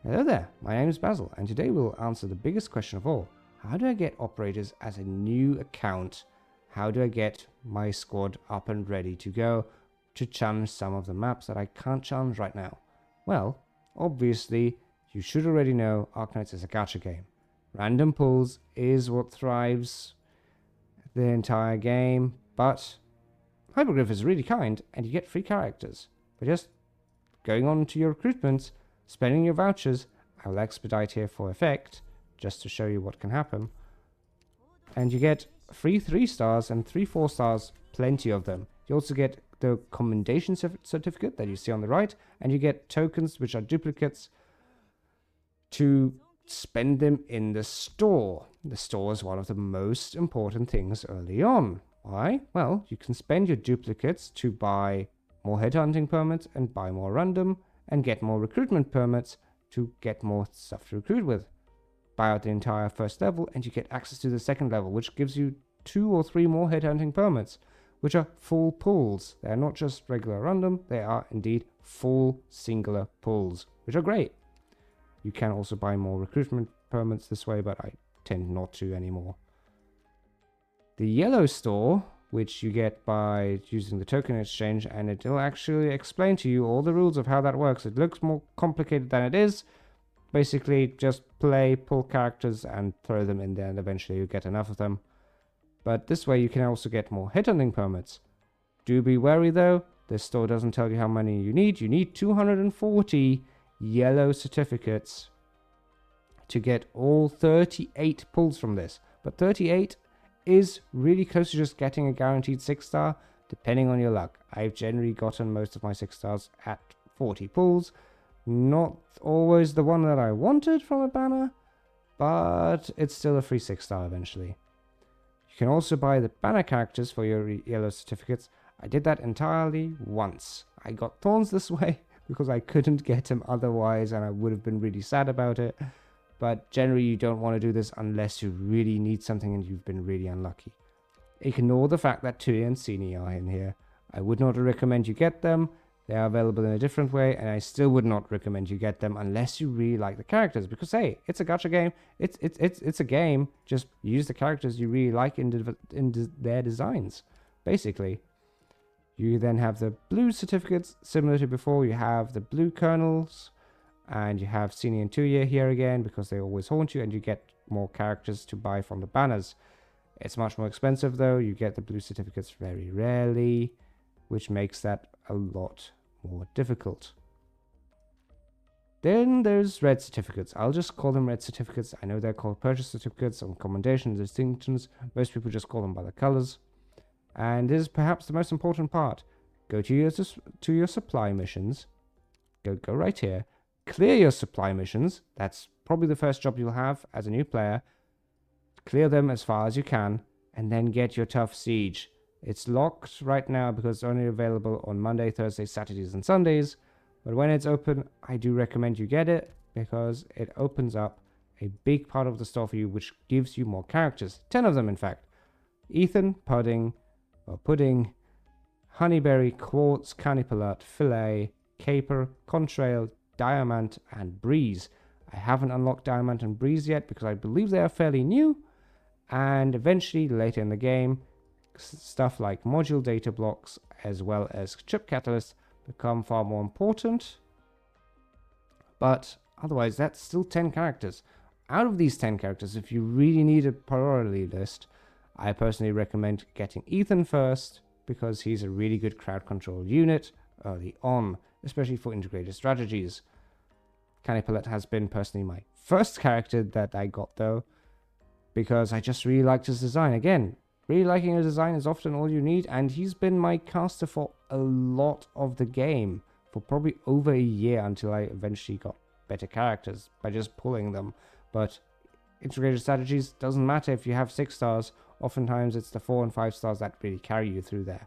Hello there, my name is Basil, and today we'll answer the biggest question of all. How do I get operators as a new account? How do I get my squad up and ready to go to challenge some of the maps that I can't challenge right now? Well, obviously, you should already know Arknights is a gacha game. Random pulls is what thrives the entire game, but Hyperglyph is really kind, and you get free characters. By just going on to your recruitments, spending your vouchers, I will expedite here for effect, just to show you what can happen. And you get free 3 stars and 3 4 stars, plenty of them. You also get the commendation certificate that you see on the right, and you get tokens, which are duplicates, to spend them in the store. The store is one of the most important things early on. Why? Well, you can spend your duplicates to buy more headhunting permits and buy more random, and get more recruitment permits to get more stuff to recruit with. Buy out the entire first level and you get access to the second level, which gives you 2 or 3 more headhunting permits, which are full pulls. They are not just regular random, they are indeed full singular pulls, which are great. You can also buy more recruitment permits this way, but I tend not to anymore. The yellow store, which you get by using the token exchange, and it will actually explain to you all the rules of how that works. It looks more complicated than it is. Basically, just pull characters and throw them in there, and eventually you get enough of them. But this way you can also get more headhunting permits. Do be wary though, this store doesn't tell you how many you need. You need 240 yellow certificates to get all 38 pulls from this. But 38 is really close to just getting a guaranteed 6-star, depending on your luck. I've generally gotten most of my 6 stars at 40 pulls. Not always the one that I wanted from a banner, but it's still a free 6-star eventually. You can also buy the banner characters for your yellow certificates. I did that entirely once. I got thorns this way because I couldn't get them otherwise, and I would have been really sad about it. But generally you don't want to do this unless you really need something and you've been really unlucky. Ignore the fact that Tui and Sini are in here. I would not recommend you get them. They are available in a different way, and I still would not recommend you get them unless you really like the characters. Because hey, it's a gacha game. It's a game. Just use the characters you really like in their designs, basically. You then have the blue certificates, similar to before. You have the blue kernels. And you have Sini and Tuya here again because they always haunt you, and you get more characters to buy from the banners. It's much more expensive though. You get the blue certificates very rarely, which makes that a lot more difficult. Then there's red certificates. I'll just call them red certificates. I know they're called purchase certificates on commendation and distinctions. Most people just call them by the colors. And this is perhaps the most important part. Go to your supply missions. Go right here. Clear your supply missions. That's probably the first job you'll have as a new player. Clear them as far as you can, and then get your tough siege. It's locked right now because it's only available on Monday, Thursday, Saturdays, and Sundays. But when it's open, I do recommend you get it because it opens up a big part of the store for you, which gives you more characters. 10 of them, in fact. Ethan, Pudding, Honeyberry, Quartz, Canipalat, Fillet, Caper, Contrail, Diamant, and Breeze. I haven't unlocked Diamant and Breeze yet because I believe they are fairly new, and eventually later in the game stuff like module data blocks as well as chip catalysts become far more important. But otherwise that's still 10 characters. Out of these 10 characters, if you really need a priority list, I personally recommend getting Ethan first because he's a really good crowd control unit early on, especially for integrated strategies. Canipalet has been personally my first character that I got though, because I just really liked his design. Again, really liking his design is often all you need, and he's been my caster for a lot of the game, for probably over a year until I eventually got better characters by just pulling them. But integrated strategies, doesn't matter if you have 6 stars, oftentimes it's the 4 and 5 stars that really carry you through there.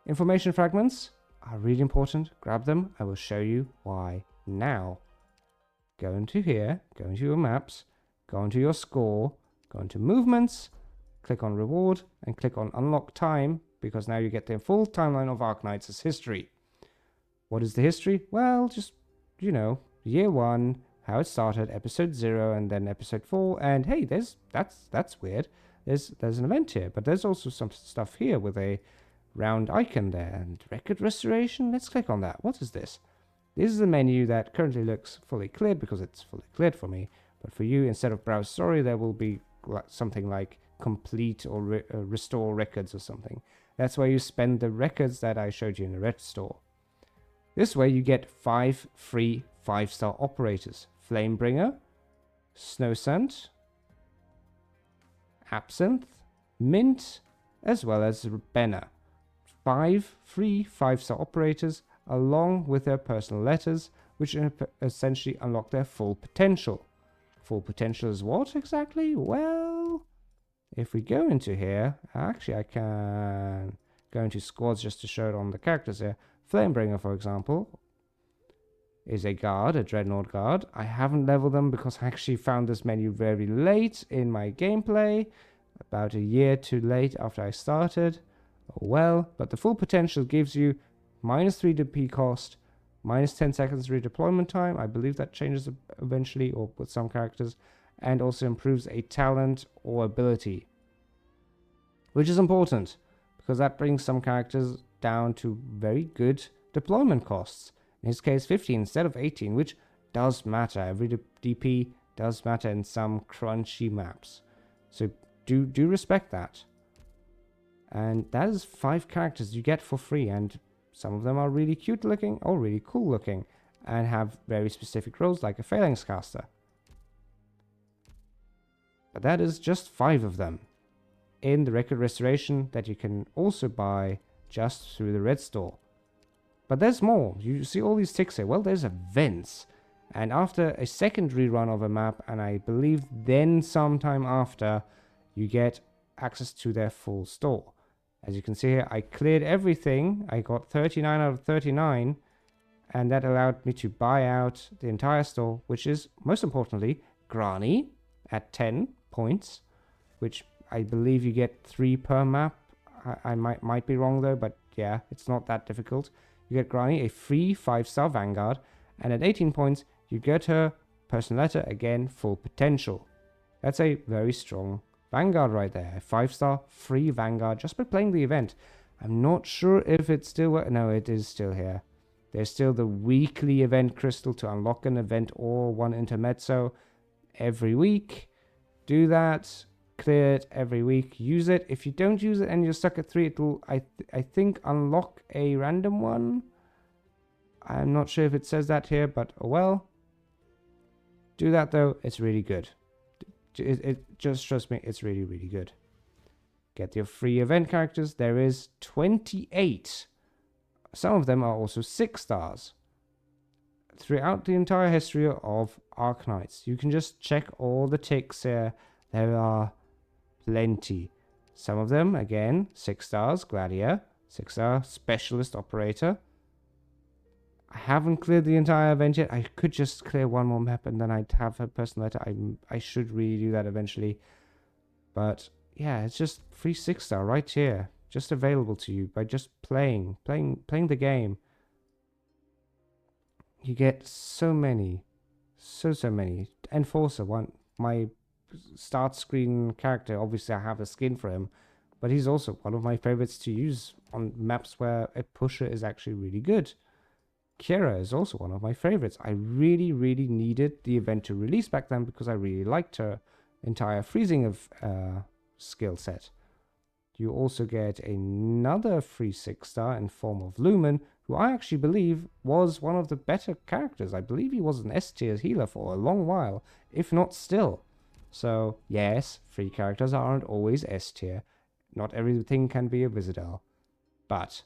Information fragments are really important. Grab them. I will show you why now. Go into here, go into your maps, go into your score, go into movements, click on reward, and click on unlock time, because now you get the full timeline of Arknights' history. What is the history? Well, just, you know, year 1, how it started, episode 0 and then episode 4, and hey, that's weird. There's an event here, but there's also some stuff here with a round icon there, and record restoration. Let's click on that. What is this? This is a menu that currently looks fully cleared because it's fully cleared for me, but for you, instead of browse story, there will be something like complete or restore records or something. That's where you spend the records that I showed you in the red store. This way you get 5 free 5-star operators: Flamebringer, Snowsant, Absinthe, Mint, as well as Benna. 5 free 5-star operators along with their personal letters, which essentially unlock their full potential. Full potential is what exactly? Well, if we go into here, actually I can go into squads just to show it on the characters here. Flamebringer, for example, is a guard, a Dreadnought guard. I haven't leveled them because I actually found this menu very late in my gameplay, about a year too late after I started. Oh well, but the full potential gives you -3 DP cost, -10 seconds redeployment time. I believe that changes eventually, or with some characters, and also improves a talent or ability, which is important because that brings some characters down to very good deployment costs. In his case, 15 instead of 18, which does matter. Every DP does matter in some crunchy maps, so do respect that. And that is 5 characters you get for free, and some of them are really cute looking or really cool looking and have very specific roles like a Phalanx caster. But that is just 5 of them in the record restoration that you can also buy just through the red store. But there's more. You see all these ticks here. Well, there's events. And after a second rerun of a map, and I believe then sometime after, you get access to their full store. As you can see here, I cleared everything. I got 39 out of 39, and that allowed me to buy out the entire store, which is, most importantly, Granny at 10 points, which I believe you get 3 per map. I might be wrong though, but yeah, it's not that difficult. You get Granny, a free 5-star Vanguard, and at 18 points, you get her personal letter, again, full potential. That's a very strong Vanguard right there. A 5-star free Vanguard just by playing the event. I'm not sure if it's still... No, it is still here. There's still the weekly event crystal to unlock an event or one intermezzo every week. Do that. Clear it every week. Use it. If you don't use it and you're stuck at 3, it will, I think, unlock a random one. I'm not sure if it says that here, but oh well. Do that though. It's really good. It just trust me, it's really, really good. Get your free event characters. There is 28. Some of them are also 6 stars. Throughout the entire history of Arknights, you can just check all the ticks here. There are plenty. Some of them, again, 6 stars, Gladiator, 6-star Specialist Operator. I haven't cleared the entire event yet. I could just clear one more map and then I'd have a personal letter. I should really do that eventually. But yeah, it's just free 6-star right here. Just available to you by just playing the game. You get so many. So many. Enforcer, my start screen character. Obviously I have a skin for him. But he's also one of my favorites to use on maps where a pusher is actually really good. Kira is also one of my favorites. I really, really needed the event to release back then because I really liked her entire freezing of skill set. You also get another free 6-star in form of Lumen, who I actually believe was one of the better characters. I believe he was an S-tier healer for a long while, if not still. So, yes, free characters aren't always S-tier. Not everything can be a Wizardel. But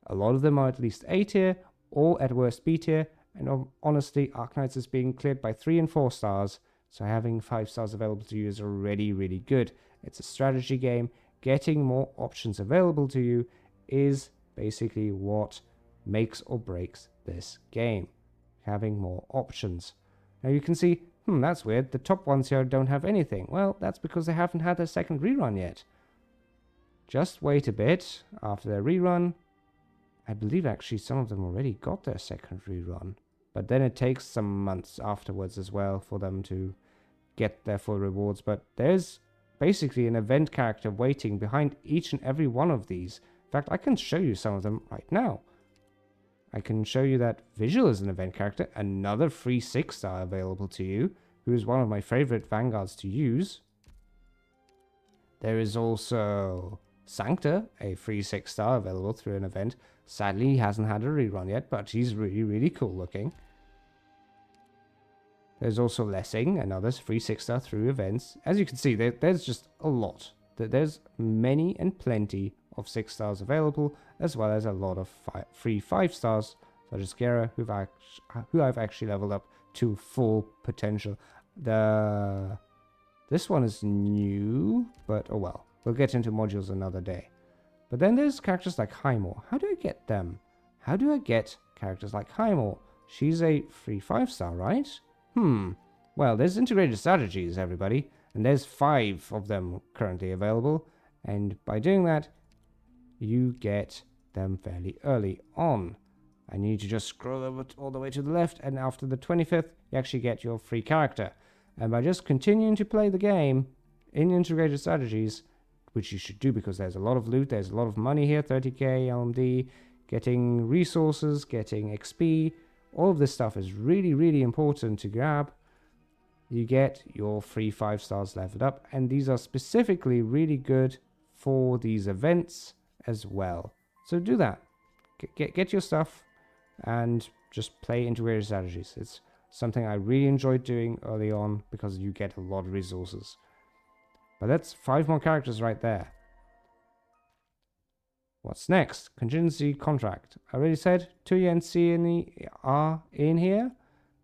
a lot of them are at least A-tier, or at worst B-tier, and honestly, Arknights is being cleared by 3 and 4 stars, so having 5 stars available to you is already really good. It's a strategy game. Getting more options available to you is basically what makes or breaks this game. Having more options. Now you can see, that's weird, the top ones here don't have anything. Well, that's because they haven't had their second rerun yet. Just wait a bit after their rerun. I believe actually some of them already got their second rerun. but then it takes some months afterwards as well for them to get their full rewards. But there's basically an event character waiting behind each and every one of these. In fact, I can show you some of them right now. I can show you that Visual is an event character, another free 6-star available to you, who is one of my favorite vanguards to use. There is also Sancta, a free 6-star available through an event. Sadly, he hasn't had a rerun yet, but he's really, really cool looking. There's also Lessing, another free 6-star through events. As you can see, there's just a lot. There's many and plenty of 6-stars available, as well as a lot of free 5-stars, such as Gera, who I've actually leveled up to full potential. This one is new, but oh well. We'll get into modules another day. But then there's characters like Hiya. How do I get them? How do I get characters like Hiya? She's a free 5-star, right? Well, there's integrated strategies, everybody, and there's 5 of them currently available, and by doing that, you get them fairly early on. I need to just scroll over all the way to the left, and after the 25th, you actually get your free character. And by just continuing to play the game in integrated strategies, which you should do because there's a lot of loot, there's a lot of money here, 30k LMD, getting resources, getting XP, all of this stuff is really, really important to grab. You get your free 5-stars leveled up, and these are specifically really good for these events as well. So do that. Get your stuff and just play integrated strategies. It's something I really enjoyed doing early on because you get a lot of resources. But that's 5 more characters right there. What's next? Contingency contract. I already said Tuya and Sieni are in here.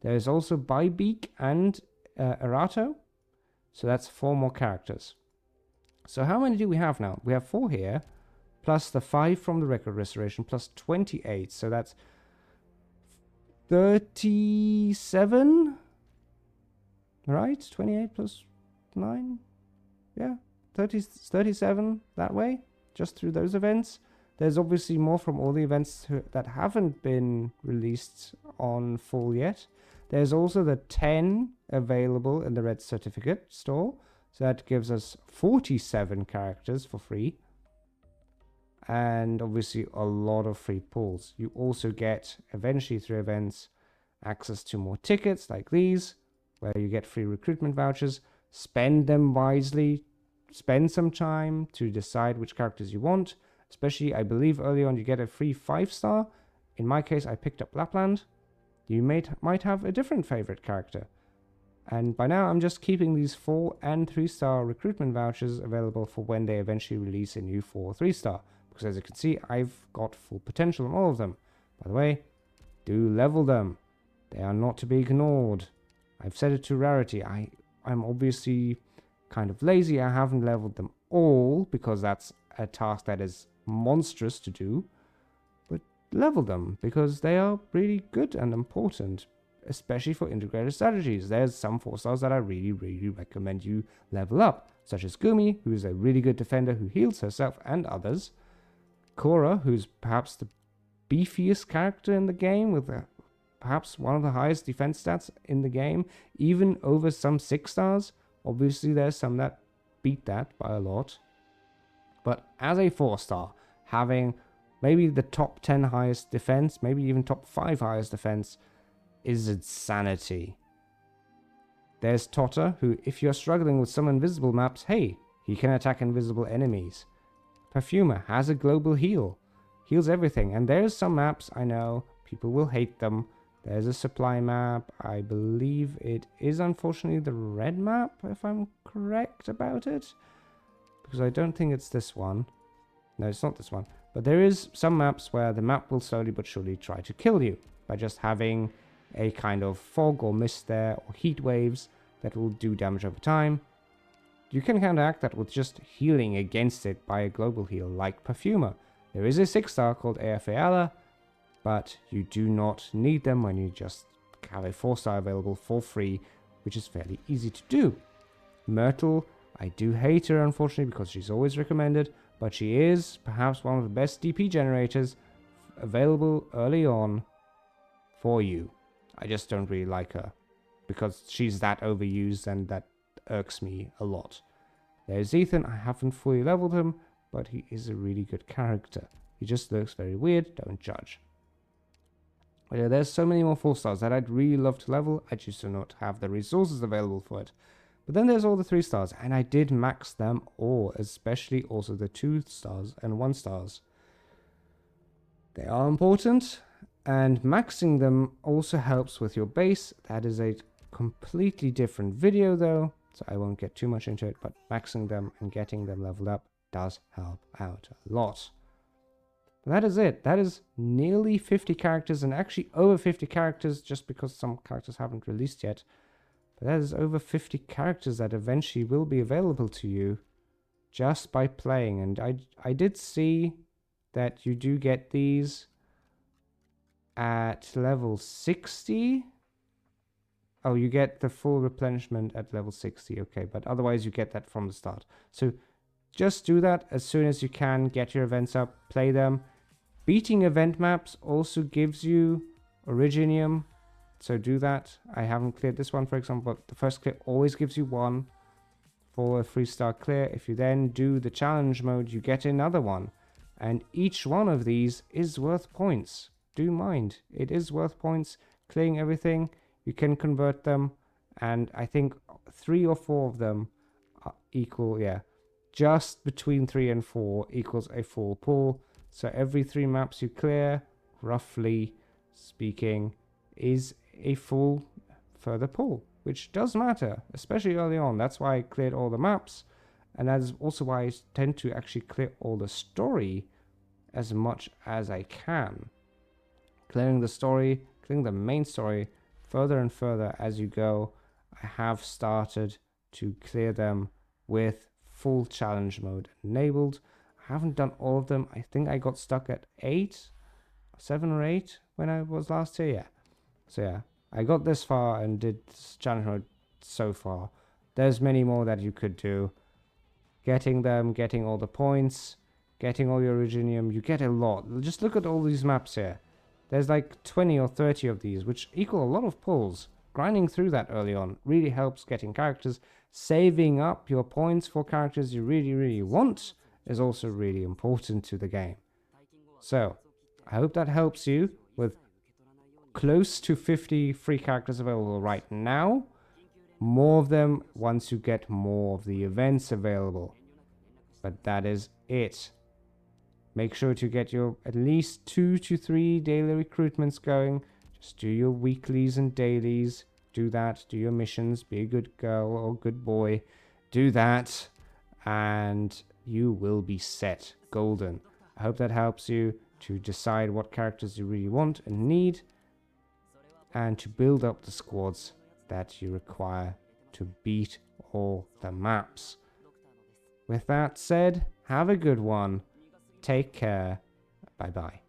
There's also Bybeak and Erato. So that's 4 more characters. So how many do we have now? We have 4 here, plus the 5 from the record restoration, plus 28. So that's 37, right? 28 plus 9, yeah, 37 that way, just through those events. There's obviously more from all the events that haven't been released on full yet. There's also the 10 available in the Red Certificate store, so that gives us 47 characters for free. And obviously a lot of free pulls. You also get, eventually through events, access to more tickets like these, where you get free recruitment vouchers. Spend them wisely. Spend some time to decide which characters you want. Especially, I believe early on you get a free 5-star. In my case, I picked up Lapland. You might have a different favorite character. And by now, I'm just keeping these 4 and 3-star recruitment vouchers available for when they eventually release a new 4 or 3-star. Because as you can see, I've got full potential on all of them. By the way, do level them. They are not to be ignored. I've set it to rarity. I'm obviously kind of lazy. I haven't leveled them all because that's a task that is monstrous to do. But level them because they are really good and important, especially for integrated strategies. There's some 4-stars that I really, really recommend you level up, such as Gumi, who is a really good defender who heals herself and others. Korra, who's perhaps the beefiest character in the game with perhaps one of the highest defense stats in the game, even over some 6-stars. Obviously, there's some that beat that by a lot. But as a 4-star, having maybe the top 10 highest defense, maybe even top 5 highest defense, is insanity. There's Totter, who, if you're struggling with some invisible maps, hey, he can attack invisible enemies. Perfumer has a global heal. Heals everything. And there's some maps, I know, people will hate them. There's a supply map. I believe it is unfortunately the red map, if I'm correct about it. Because I don't think it's this one. No, it's not this one. But there is some maps where the map will slowly but surely try to kill you by just having a kind of fog or mist there, or heat waves that will do damage over time. You can counteract that with just healing against it by a global heal like Perfumer. There is a 6-star called Ayala, but you do not need them when you just have a 4-star available for free, which is fairly easy to do. Myrtle, I do hate her unfortunately because she's always recommended, but she is perhaps one of the best DP generators available early on for you. I just don't really like her because she's that overused, and that irks me a lot. There's Ethan. I haven't fully leveled him, but he is a really good character. He just looks very weird. Don't judge. But yeah, there's so many more 4-stars that I'd really love to level. I just do not have the resources available for it. But then there's all the 3-stars, and I did max them all, especially also the 2-stars and 1-stars. They are important, and maxing them also helps with your base. That is a completely different video though, so I won't get too much into it, but maxing them and getting them leveled up does help out a lot. But that is it. That is nearly 50 characters, and actually over 50 characters just because some characters haven't released yet. But that is over 50 characters that eventually will be available to you just by playing. And I did see that you do get these at level 60. Oh, you get the full replenishment at level 60. Okay, but otherwise you get that from the start. So just do that as soon as you can. Get your events up, play them. Beating event maps also gives you Originium, so do that. I haven't cleared this one, for example, but the first clear always gives you 1 for a 3-star clear. If you then do the challenge mode, you get another one, and each one of these is worth points. Do mind, it is worth points. Clearing everything, you can convert them, and I think 3 or 4 of them equal, yeah, just between 3 and 4 equals a full pull. So every 3 maps you clear, roughly speaking, is a full further pull, which does matter, especially early on. That's why I cleared all the maps, and that is also why I tend to actually clear all the story as much as I can. Clearing the story, clearing the main story further and further as you go. I have started to clear them with full challenge mode enabled. I haven't done all of them. I think I got stuck at 7 or 8 when I was last here. Yeah. So yeah, I got this far and did challenge mode so far. There's many more that you could do. Getting them, getting all the points, getting all your Originium, you get a lot. Just look at all these maps here. There's like 20 or 30 of these, which equal a lot of pulls. Grinding through that early on really helps getting characters. Saving up your points for characters you really, really want is also really important to the game. So, I hope that helps you with close to 50 free characters available right now. More of them once you get more of the events available. But that is it. Make sure to get your at least 2 to 3 daily recruitments going. Just do your weeklies and dailies. Do that. Do your missions. Be a good girl or good boy. Do that. And you will be set golden. I hope that helps you to decide what characters you really want and need, and to build up the squads that you require to beat all the maps. With that said, have a good one. Take care. Bye bye.